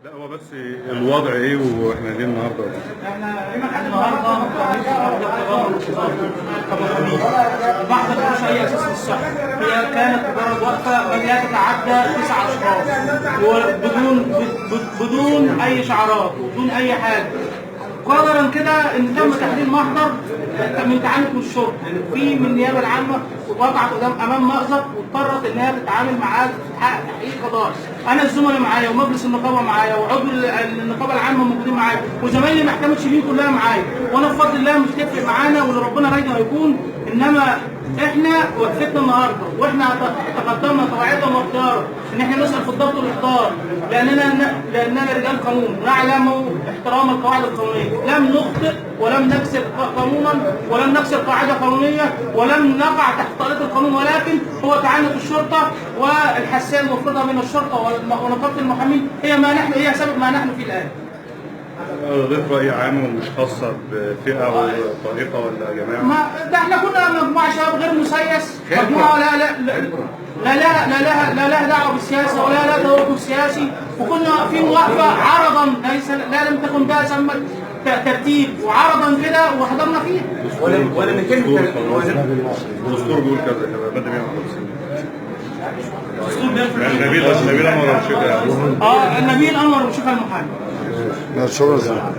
لا هو بس الوضع ايه واحنا ليه النهارده؟ احنا النهارده بعد الخروج هي اساس الصحه، هي كانت مجرد وقفه لا تتعدى 9 اشخاص بدون اي شعارات وبدون اي حاجه. قدرا كده ان تم تحديد محضر من تعنت من الشرطه في من النيابه العامه، ووقعت امام مأزق واضطرت ان هي تتعامل معاه في تحقيق قضائي. انا الزملاء معايا ومجلس النقابه معايا وعضو النقابه العامه موجودين معايا وزمايلي محكمه شبين كلها معايا، وانا بفضل الله مش هتفرق معانا واللي ربنا رايده هيكون. انما احنا وقفتنا النهارده واحنا تقدمنا توعيه واختيارا ان احنا نسال في الضبط والاخطار، لاننا رجال قانون نعلم احترام القواعد القانونيه، لم نخطئ ولم نكسر قانونا ولم نكسر قاعده قانونيه ولم نقع تحت طائله القانون، ولكن هو تعنت الشرطه والحساسيه المفرطه بين الشرطه ونقابه المحامين هي سبب ما نحن فيه الان. ضيف رأي عام ومش خاصة بفئة ولا طائفة ولا جماعة؟ ما ده احنا كنا مجموعة شباب غير مسيس، مجموعة لا لها دعوة بالسياسة ولا لها توجه سياسي، وكنا في وقفة عرضا لا لم تكن بها سمت ترتيب وعرضا كده وحضرنا فيه. ولا من كلمة الدستور بيقول كذا كده بدل 150. نبيل أنور وشيخ نبيل أنور وشيخ المحامي. شكرا.